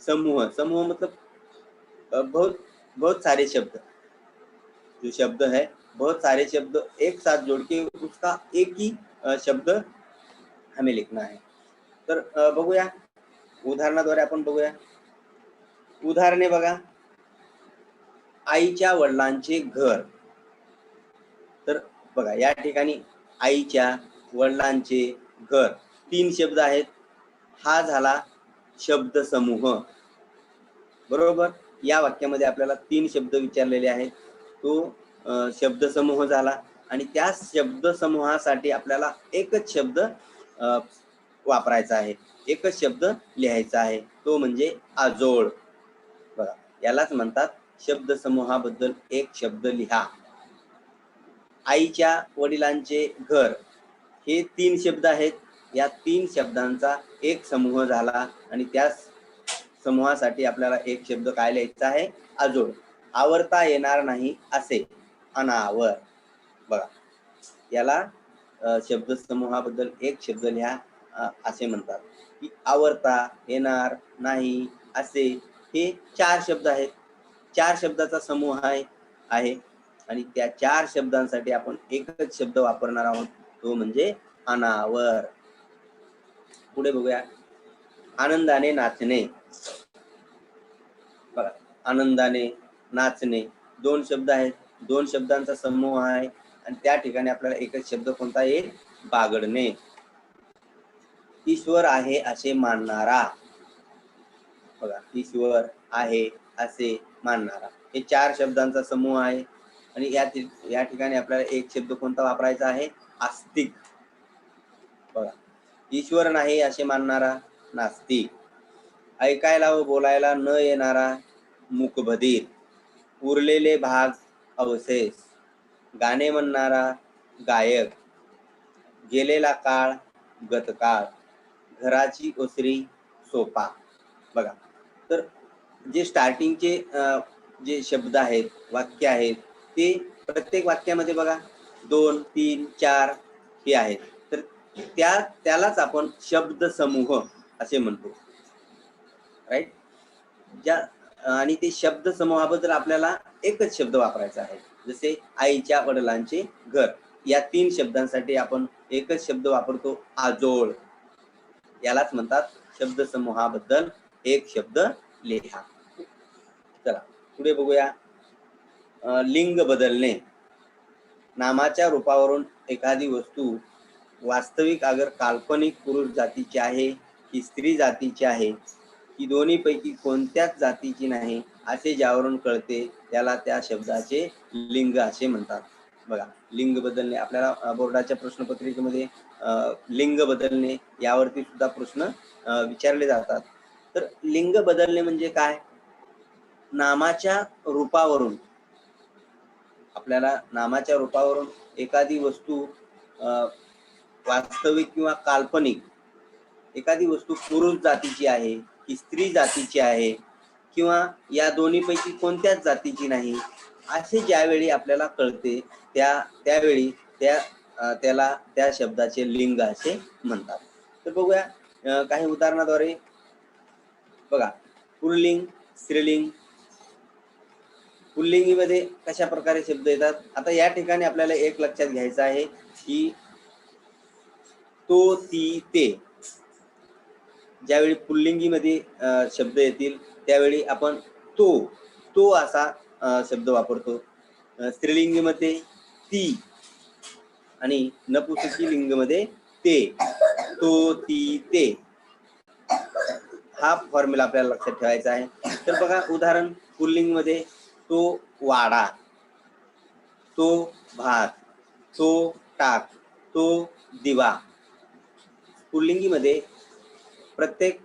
समूह समूह मतलब बहुत बहुत सारे शब्द, जो शब्द है बहुत सारे शब्द एक साथ जोड़ के उसका एक ही शब्द हमें लिखना है. तर बघूया उदाहरणाद्वारे आपण बघूया. उदाहरणे बघा. आईच्या वडिलांचे घर. तर बघा या ठिकाणी आईच्या वडिलांचे घर 3 शब्द आहेत. हा झाला शब्द समूह. बरोबर. या वाक्यामध्ये आपल्याला 3 शब्द विचारलेले आहेत. तो शब्द समूह झाला आणि त्या शब्द समूहासाठी आपल्याला एकच शब्द वापरायचा आहे, एकच शब्द लिहायचा आहे, तो म्हणजे आजोळ. बघा यालाच म्हणतात शब्द समूहाबद्दल एक शब्द लिहा. आईच्या वडिलांचे घर हे 3 शब्द आहेत. या 3 शब्दांचा एक समूह झाला आणि त्या समूहासाठी आपल्याला एक शब्द काय लिहायचा आहे? आजोळ. आवरता येणार नाही असे अनावर. बघा याला शब्द समूहाबद्दल एक शब्द लिहा असे म्हणतात की आवरता येणार नाही असे हे 4 शब्द आहेत. 4 शब्दाचा समूह आहे आणि त्या 4 शब्दांसाठी आपण एकच शब्द वापरणार आहोत, तो म्हणजे अनावर. पुढे बघूया. आनंदाने नाचणे. बघा आनंदाने नाचणे 2 शब्द आहेत. 2 शब्दांचा समूह आहे आणि त्या ठिकाणी आपल्याला एकच शब्द कोणता येईल? बागडणे. ईश्वर आहे असे मानणारा. बघा ईश्वर आहे असे मानणारा हे 4 शब्दांचा समूह आहे आणि या ठिकाणी आपल्याला एक शब्द कोणता वापरायचा आहे? आस्तिक. बघा ईश्वर नाही असे मानणारा नास्तिक. ऐकायला व बोलायला न येणारा मूकबधीर. उरलेले भाग अवशेष. गाणे म्हणणारा गायक. गेलेला काळ गतकाळ. घराची ओसरी सोपा. बघा तर जे स्टार्टिंगचे जे शब्द आहेत, वाक्य आहेत, ते प्रत्येक वाक्यामध्ये बघा 2, 3, 4 हे आहेत. तर त्यालाच आपण शब्द समूह असे म्हणतो. राईट. आणि ते शब्द समूहाबद्दल आपल्याला एकच शब्द वापरायचा आहे. जसे आईच्या वडिलांचे घर या 3 शब्दांसाठी आपण एकच शब्द वापरतो, आजोळ. यालाच म्हणतात शब्द समूहाबद्दल एक शब्द लिहा. चला पुढे बघूया. लिंग बदलणे. नामाच्या रूपावरून एखादी वस्तू वास्तविक अगर काल्पनिक पुरुष जातीची आहे की स्त्री जातीची आहे की दोन्हीपैकी कोणत्याच जातीची नाही असे ज्यावरून कळते त्याला त्या शब्दाचे लिंग असे म्हणतात. बघा लिंग बदलणे आपल्याला बोर्डाच्या प्रश्नपत्रिकेमध्ये लिंग बदलणे यावरती सुद्धा प्रश्न विचारले जातात. तर लिंग बदलणे म्हणजे काय? नामाच्या रूपावरून आपल्याला नामाच्या रूपावरून एखादी वस्तू वास्तविक किंवा काल्पनिक एखादी वस्तू पुरुष जातीची आहे की स्त्री जातीची आहे किंवा या दोन्हीपैकी कोणत्याच जातीची नाही असे ज्यावेळी आपल्याला कळते त्यावेळी त्याला त्या शब्दाचे लिंग असे म्हणतात. तर बघूया काही उदाहरणाद्वारे. बघा पुल्लिंग स्त्रीलिंग. पुल्लिंगीमध्ये कशा प्रकारे शब्द येतात? आता या ठिकाणी आपल्याला एक लक्षात घ्यायचं आहे की तो ती ते ज्यावेळी पुल्लिंगीमध्ये शब्द येतील त्यावेळी आपण तो असा शब्द वापरतो. स्त्रीलिंगीमध्ये ती आणि नपुंसकी लिंगमध्ये ते. तो ती ते हा फॉर्म्युला आपल्याला लक्षात ठेवायचा आहे. तर बघा उदाहरण. पुल्लिंगमध्ये तो वाडा, तो भात, तो टाक, तो दिवा. पुल्लिंगीमध्ये प्रत्येक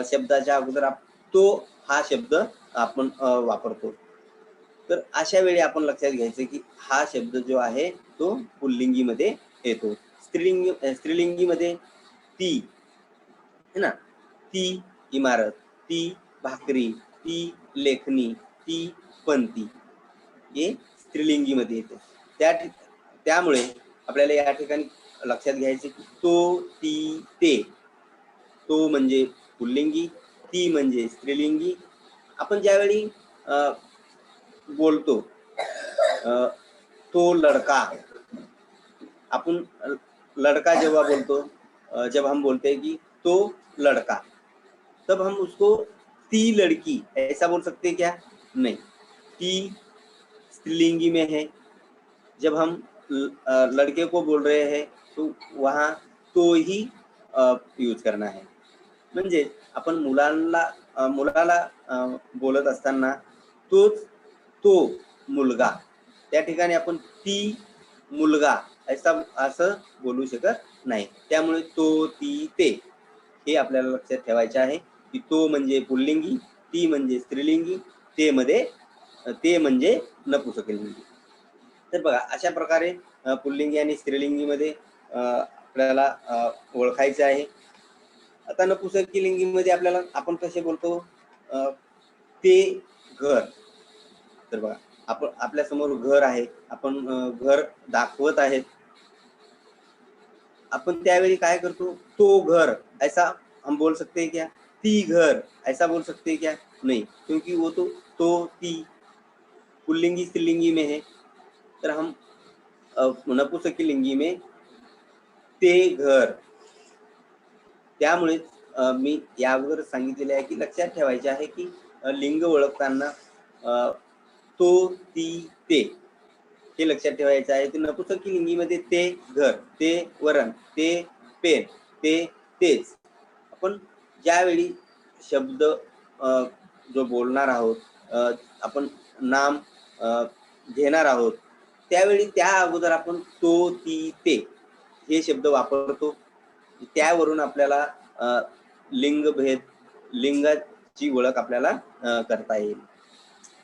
शब्दाच्या अगोदर तो हा शब्द आपण वापरतो. तर अशा वेळी आपण लक्षात घ्यायचं की हा शब्द जो आहे तो पुल्लिंगीमध्ये येतो. स्त्रीलिंगीमध्ये ती है ना. ती इमारत, ती भाकरी, ती लेखनी, ती पंथी हे स्त्रीलिंगीमध्ये येते. त्यामुळे आपल्याला या ठिकाणी लक्षात घ्यायचे की तो, ती, ते. तो म्हणजे पुल्लिंगी, ती म्हणजे स्त्रीलिंगी. आपण ज्यावेळी बोलतो तो लड़का, अपन लड़का जब बोलतो, जब हम बोलते हैं कि तो लड़का, तब हम उसको ती लड़की ऐसा बोल सकते हैं क्या? नहीं. ती स्त्रीलिंगी में है. जब हम लड़के को बोल रहे हैं तो वहाँ तो ही यूज करना है. म्हणजे आपण मुलाला बोलत असताना तोच तो मुलगा, त्या ठिकाणी आपण ती मुलगा असं बोलू शकत नाही. त्यामुळे तो, ती, ते हे आपल्याला लक्षात ठेवायचे आहे की तो म्हणजे पुल्लिंगी, ती म्हणजे स्त्रीलिंगी, ते म्हणजे नपुंसकलिंगी. तर बघा अशा प्रकारे पुल्लिंगी आणि स्त्रीलिंगीमध्ये आपल्याला ओळखायचं आहे. आता नपुंसकलिंगीमध्ये आपल्याला आपण कसे बोलतो, ते घर. तर बघा आपण आपल्या समोर घर आहे, आपण घर दाखवत आहेत. अपन त्यावेळी काय करतो, तो घर ऐसा हम बोल सकते हैं क्या? ती घर ऐसा बोल सकते हैं क्या? नहीं, क्योंकि वो तो ती पुल्लिंगी स्त्रीलिंगी में है. तर हम नपुंसकलिंगी में ते घर. त्यामुळे मी या अगोदर सांगितलेले आहे की लक्षात ठेवायचे आहे की लिंग ओळखताना तो, ती, ते हे लक्षात ठेवायचं आहे. की नपुंसकलिंगीमध्ये ते घर, ते वरण, ते पेन, तेच. आपण ज्यावेळी शब्द जो बोलणार आहोत, आपण नाम घेणार आहोत, त्यावेळी त्या अगोदर आपण तो, ती, ते हे शब्द वापरतो. त्यावरून आपल्याला लिंगभेद, लिंगाची ओळख आपल्याला करता येईल.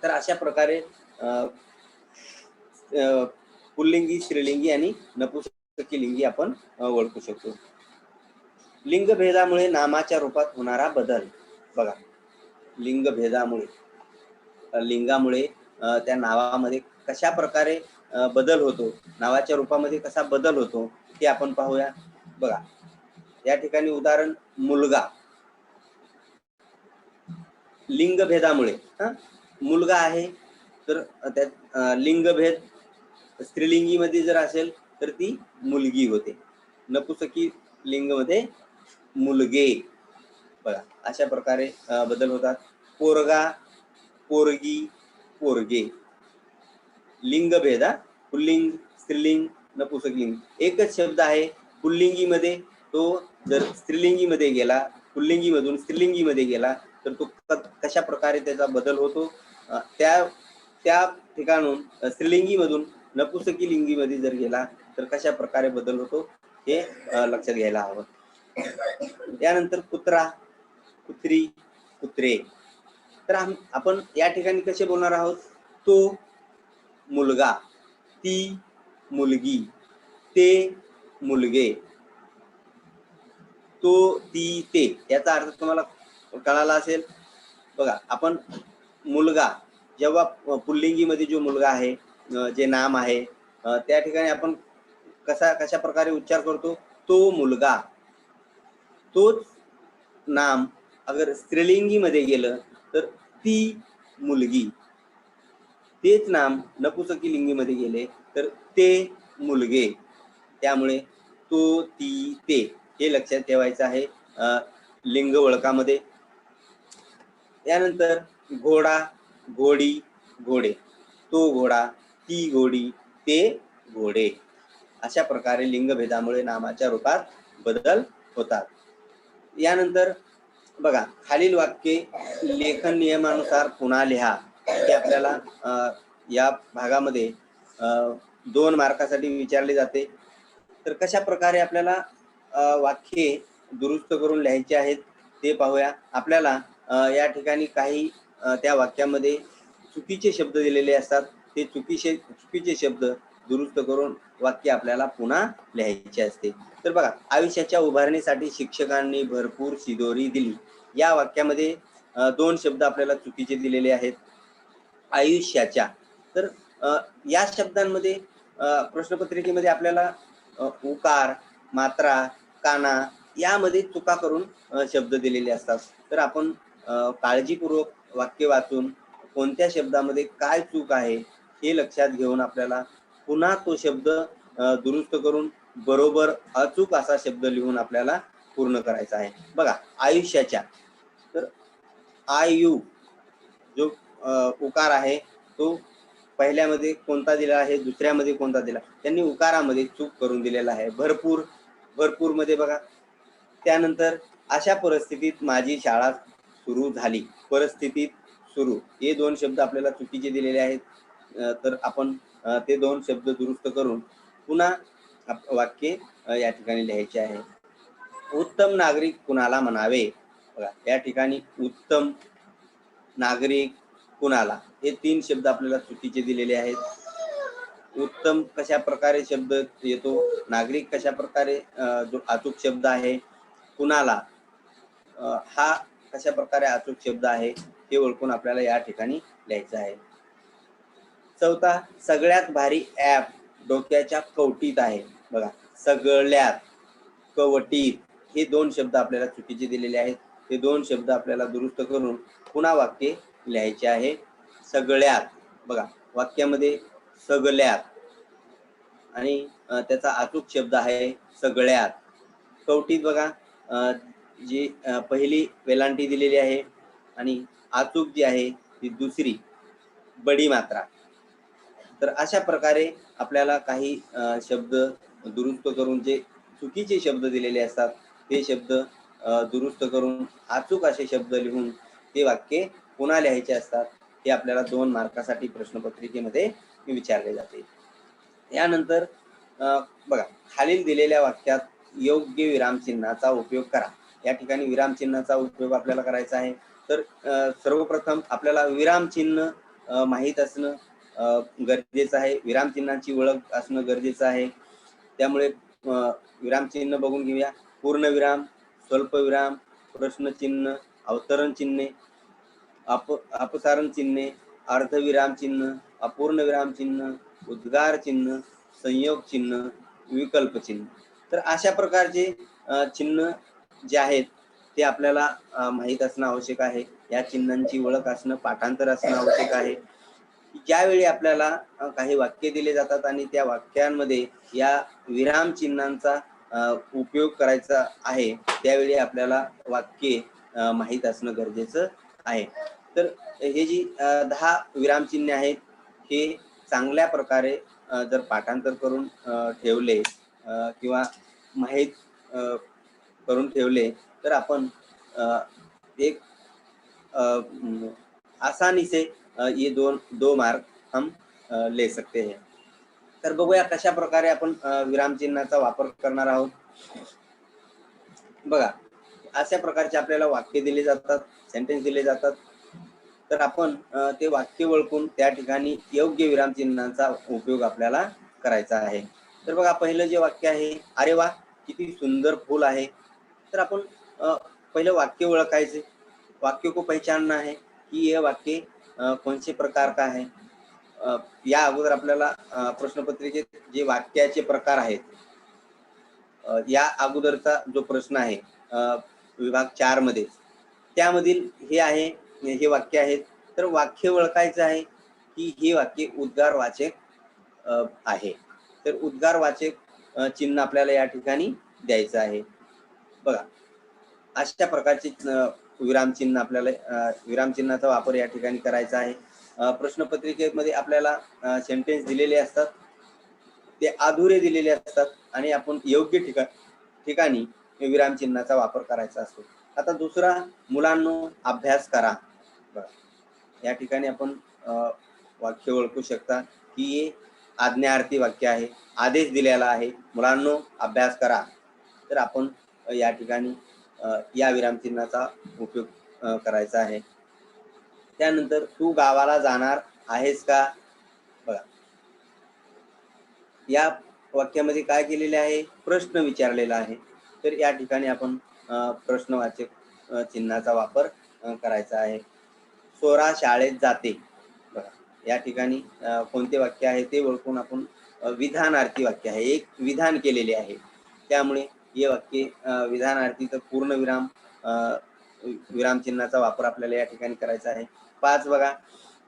तर अशा प्रकारे पुल्लिंगी, स्त्रीलिंगी आणि नपुंसकलिंगी आपण ओळखू शकतो. लिंगभेदामुळे नामाच्या रूपात होणारा बदल. बघा लिंगभेदामुळे, लिंगामुळे त्या नावामध्ये कशा प्रकारे बदल होतो, नावाच्या रूपामध्ये कसा बदल होतो ते आपण पाहूया. बघा या ठिकाणी उदाहरण मुलगा. लिंगभेदामुळे मुलगा आहे तर त्यात लिंगभेद स्त्रीलिंगीमध्ये जर असेल तर ती मुलगी होते. नपुंसकी लिंगमध्ये मुलगे. बघा अशा प्रकारे बदल होतात. पोरगा, पोरगी, पोरगे. लिंगभेद पुल्लिंग, स्त्रीलिंग, नपुंसकलिंग एकच शब्द आहे. पुल्लिंगीमध्ये तो जर स्त्रीलिंगीमध्ये गेला, पुल्लिंगीमधून स्त्रीलिंगीमध्ये गेला तर तो कशा प्रकारे त्याचा बदल होतो, त्या ठिकाणून स्त्रीलिंगीमधून नपुंसकलिंगीमध्ये जर गेला तर कशा प्रकारे बदल होतो हे लक्षात घ्यायला हवं. त्यानंतर कुत्रा, कुत्री, कुत्रे. तर आपण या ठिकाणी कसे बोलणार आहोत, तो मुलगा, ती मुलगी, ते मुलगे, तो, ती, ते याचा अर्थ तुम्हाला कळाला असेल. बघा आपण मुलगा जेव्हा पुल्लिंगीमध्ये जो मुलगा आहे, जे नाम आहे, त्या ठिकाणी आपण कशा प्रकारे उच्चार करतो, तो मुलगा. तोच नाम अगर स्त्रीलिंगीमध्ये गेलं तर ती मुलगी. तेच नाम नपुंसकलिंगीमध्ये गेले तर ते मुलगे. त्यामुळे तो, ती, ते हे लक्षात ठेवायचं आहे लिंग ओळखामध्ये. यानंतर घोडा, घोडी, घोडे. तो घोडा, ती घोडी, ते घोडे. अशा प्रकारे लिंगभेदामुळे नामाच्या रूपात बदल होतात. यानंतर बघा खालील वाक्ये लेखन नियमानुसार पुन्हा लिहा. हे आपल्याला या भागामध्ये 2 मार्कासाठी विचारले जाते. तर कशा प्रकारे आपल्याला वाक्ये दुरुस्त करून लिहायचे आहेत ते पाहूया. आपल्याला या ठिकाणी काही त्या वाक्यामध्ये चुकीचे शब्द दिलेले असतात. ते चुकीचे शब्द दुरुस्त करून वाक्य आपल्याला पुन्हा लिहायचे असते. तर बघा, आयुष्याच्या उभारणीसाठी शिक्षकांनी भरपूर शिदोरी दिली. या वाक्यामध्ये 2 शब्द आपल्याला चुकीचे दिलेले आहेत. आयुष्याच्या. तर अ, या शब्दांमध्ये प्रश्नपत्रिकेमध्ये आपल्याला उकार, मात्रा, काना यामध्ये चुका करून शब्द दिलेले असतात. तर आपण काळजीपूर्वक वाक्य वाचून कोणत्या शब्दामध्ये काय चूक आहे हे लक्षात घेऊन आपल्याला पुन्हा तो शब्द दुरुस्त करून बरोबर अचूक असा शब्द लिहून आपल्याला पूर्ण करायचा आहे. बघा, आयुष्याच्या. तर आयु जो उकार आहे तो पहिल्यामध्ये कोणता दिला आहे, दुसऱ्यामध्ये कोणता दिला. त्यांनी उकारामध्ये चूक करून दिलेला आहे. भरपूर, भरपूरमध्ये बघा. त्यानंतर अशा परिस्थितीत माझी शाळा सुरू झाली. परिस्थितीत सुरू हे 2 शब्द आपल्याला चुकीचे दिलेले आहेत. तर आपण ते 2 शब्द दुरुस्त करून पुन्हा वाक्य या ठिकाणी लिहायचे आहे. उत्तम नागरिक कुणाला म्हणावे? बघा, या ठिकाणी उत्तम नागरिक कुणाला हे 3 शब्द आपल्याला चुकीचे दिलेले आहेत. उत्तम कशा प्रकारे शब्द येतो, नागरिक कशा प्रकारे जो अचूक शब्द आहे, कुणाला हा कशा प्रकारे अचूक शब्द आहे हे ओळखून आपल्याला या ठिकाणी लिहायचं आहे. चौथा, सगळ्यात भारी ॲप डोक्याच्या कवटीत आहे. बघा, सगळ्यात कवटीत हे 2 शब्द आपल्याला चुकीचे दिलेले आहेत. हे 2 शब्द आपल्याला दुरुस्त करून पुन्हा वाक्य लिहायचे आहे. सगळ्यात, बघा वाक्यामध्ये सगळ्यात आणि त्याचा अचूक शब्द आहे सगळ्यात. कवटीत बघा, जी पहिली वेलांटी दिलेली आहे आणि अचूक जी आहे ती दुसरी बडी मात्रा. तर अशा प्रकारे आपल्याला काही शब्द दुरुस्त करून जे चुकीचे शब्द दिलेले असतात ते शब्द दुरुस्त करून अचूक असे शब्द लिहून ते वाक्य पुन्हा लिहायचे असतात. हे आपल्याला 2 मार्कासाठी प्रश्नपत्रिकेमध्ये विचारले जाते. यानंतर बघा, खालील दिलेल्या वाक्यात योग्य विरामचिन्हाचा उपयोग करा. या ठिकाणी विरामचिन्हाचा उपयोग आपल्याला करायचा आहे. तर सर्वप्रथम आपल्याला विरामचिन्ह माहीत असणं गरजेचं आहे. विरामचिन्हांची ओळख असणं गरजेचं आहे. त्यामुळे विरामचिन्ह बघून घेऊया. पूर्णविराम, स्वल्पविराम, प्रश्नचिन्ह, अवतरण चिन्हे, अपसारण चिन्हे, अर्धविराम चिन्ह, अपूर्ण विराम चिन्ह, उद्गार चिन्ह, संयोग चिन्ह, विकल्प चिन्ह. तर अशा प्रकारचे चिन्ह जे आहेत ते आपल्याला माहीत असणं आवश्यक आहे. या चिन्हांची ओळख असणं, पाठांतर असणं आवश्यक आहे. ज्यावेळी आपल्याला काही वाक्य दिले जातात आणि त्या वाक्यांमध्ये या विराम चिन्हांचा उपयोग करायचा आहे, त्यावेळी आपल्याला वाक्य माहीत असणं गरजेचं आहे. तर हे जी 10 विरामचिन्हे आहेत हे चांगल्या प्रकारे जर पाठांतर करून ठेवले किंवा माहीत करून ठेवले तर आपण एक आसानी से ये 2 मार्क हम ले सकते हैं. तर बघूया कशा प्रकारे आपण विरामचिन्हाचा वापर करणार आहोत. बघा, अशा प्रकारचे आपल्याला वाक्य दिले जातात, सेंटेन्स दिले जातात. तर आपण ते वाक्य ओळखून त्या ठिकाणी योग्य विरामचिन्हांचा उपयोग आपल्याला करायचा आहे. तर बघा, पहिलं जे वाक्य आहे, अरे वा किती सुंदर फूल आहे. तर आपण पहिलं वाक्य ओळखायचे. वाक्य को पहचानना है की ये वाक्य कौन से प्रकार का है. या अगोदर आपल्याला प्रश्नपत्रिकेत जे वाक्याचे प्रकार आहेत या अगोदरचा जो प्रश्न आहे विभाग 4 मध्ये त्यामधील हे आहे, हे वाक्य आहेत. तर वाक्य ओळखायचं आहे की हे वाक्य उद्गारवाचक आहे. तर उद्गारवाचक चिन्ह आपल्याला या ठिकाणी द्यायचं आहे. बघा, अशा प्रकारचे विरामचिन्ह आपल्याला विरामचिन्हाचा वापर या ठिकाणी करायचा आहे. प्रश्नपत्रिकेमध्ये आपल्याला सेंटेन्स दिलेले असतात, ते अधुरे दिलेले असतात आणि आपण योग्य ठिकाणी विरामचिन्हाचा वापर करायचा असतो. आता दुसरा, मुलांनो अभ्यास करा. बघा, या ठिकाणी आपण वाक्य ओळखू शकता की हे आज्ञार्थी वाक्य आहे, आदेश दिलेला आहे, मुलांनो अभ्यास करा. तर आपण या ठिकाणी या विरामचिन्हाचा उपयोग करायचा आहे. त्यानंतर तू गावाला जाणार आहेस का. बघा, या वाक्यामध्ये काय केलेले आहे? प्रश्न विचारलेला आहे. तर या ठिकाणी आपण प्रश्नवाचक चिन्हाचा वापर करायचा आहे. स्वरा शाळेत जाते. बघा, या ठिकाणी कोणते वाक्य आहे ते ओळखून आपण विधानार्थी वाक्य आहे. एक विधान केलेले आहे. त्यामुळे हे वाक्य विधानार्थी तर पूर्णविराम विरामचिन्हाचा वापर आपल्याला या ठिकाणी करायचा आहे. 5 बघा,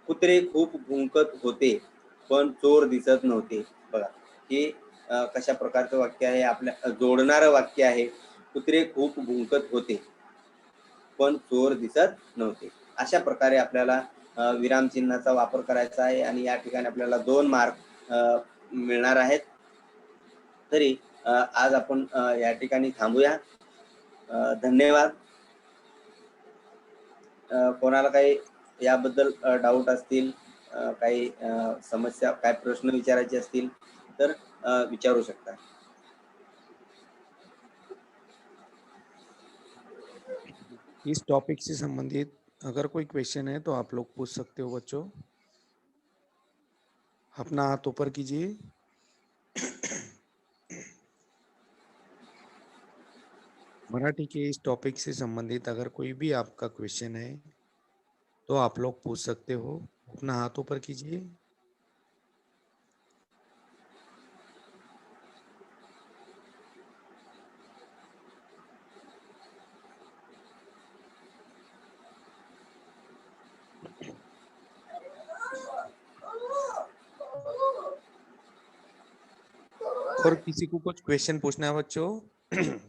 कुत्रे खूप भुंकत होते, पण चोर दिसत नव्हते. बघा, हे कशा प्रकारचं वाक्य आहे? आपल्या जोडणारं वाक्य आहे. कुत्रे खूप भुंकत होते, पण चोर दिसत नव्हते. अशा प्रकारे आपल्याला विरामचिन्हाचा वापर करायचा आहे आणि या ठिकाणी आपल्याला 2 मार्क मिळणार आहेत. तरी आज आपण या ठिकाणी थांबूया. धन्यवाद. कोणाला काही याबद्दल डाऊट असतील, काही समस्या, काय प्रश्न विचारायचे असतील तर विचारू शकता. इस टॉपिक से संबंधित अगर कोई क्वेश्चन है तो आप लोग पूछ सकते हो बच्चों। अपना हाथ ऊपर कीजिए। मराठी के इस टॉपिक से संबंधित अगर कोई भी आपका क्वेश्चन है तो आप लोग पूछ सकते हो। अपना हाथ ऊपर कीजिए। और किसी को कुछ क्वेश्चन पूछना है बच्चों?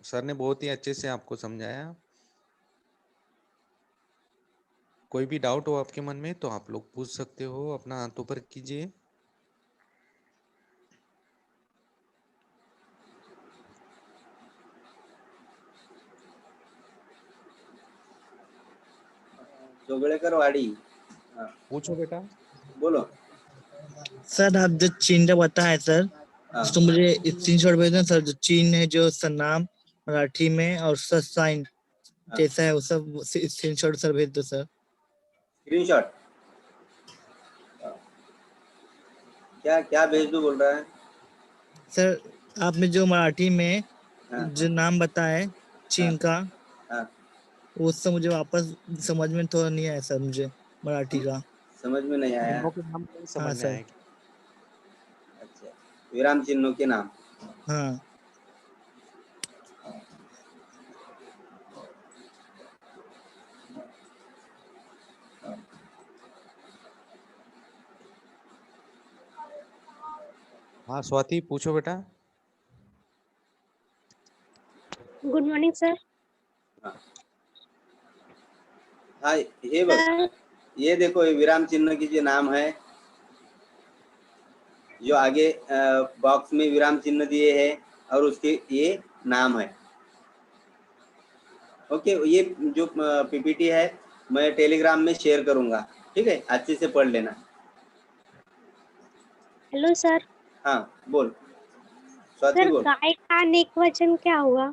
सर ने बहुत ही अच्छे से आपको समझाया। कोई भी डाउट हो आपके मन में तो आप लोग पूछ सकते हो। अपना हाथ ऊपर कीजिए। जोगळेकर वाडी। हाँ, पूछो बेटा। बोलो। सर आप जो चिन्ह जो बताए सर, हाँ, उसको मुझे स्क्रीनशॉट भेज दें सर। जो चिन्ह है, जो नाम मराठी में और सर साइन हाँ, कैसा है वो सब स्क्रीनशॉट सर भेज दो सर। स्क्रीनशॉट। क्या क्या भेज दूं बोल रहा है? सर आपने जो मराठी में हाँ, जो नाम बताए चिन्ह का, हाँ, वो सब मुझे वापस समझ में थोड़ा नहीं आया सर, मुझे मराठी का। समझ में नहीं आया। चिन्हों के नाम नहीं समझ हाँ में सर। आए। अच्छा, विराम चिन्हों के नाम। हाँ हाँ स्वाति पूछो बेटा। Good morning sir. हाँ, हाँ, ये बस, सर ये देखो, ये विराम चिन्ह की जो नाम है, जो आगे बॉक्स में विराम चिन्ह दिए हैं और उसके ये नाम है। ओके, ये जो पीपीटी है मैं टेलीग्राम में शेयर करूंगा, ठीक है? अच्छे से पढ़ लेना। Hello sir. हाँ, बोल स्वाति, सर बोल। गाय का अनेक वचन क्या हुआ?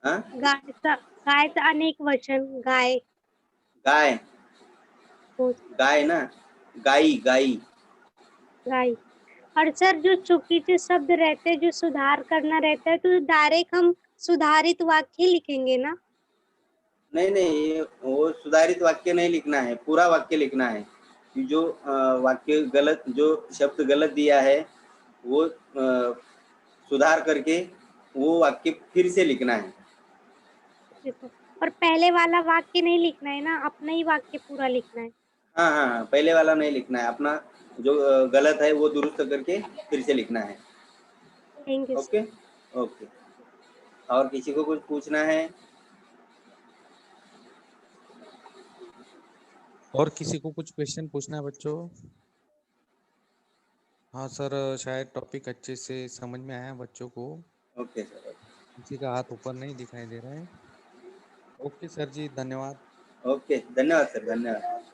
हाँ, गायचा अनेक वचन गाय। गाय, हो, गाय ना, गाई, गाई। गाय। और सर जो चुकीचे शब्द रहते हैं, जो सुधार करना रहता है, तो डायरेक्ट हम सुधारित वाक्य लिखेंगे ना? नहीं नहीं, ये वो सुधारित वाक्य नहीं लिखना है, पूरा वाक्य लिखना है। कि जो वाक्य गलत, जो शब्द गलत दिया है वो सुधार करके वो वाक्य फिर से लिखना है। Okay sir. और पहले वाला वाक्य नहीं लिखना है ना, अपना ही वाक्य पूरा लिखना है। हाँ हाँ हाँ, पहले वाला नहीं लिखना है, अपना जो गलत है वो दुरुस्त करके फिर से लिखना है। Thank you sir. Okay okay. और किसी को कुछ पूछना है? और किसी को कुछ क्वेश्चन पूछना है बच्चों? हाँ सर, शायद टॉपिक अच्छे से समझ में आया बच्चों को। Okay sir. किसी का हाथ ऊपर नहीं दिखाई दे रहा है। ओके सर जी, धन्यवाद। ओके, धन्यवाद सर, धन्यवाद।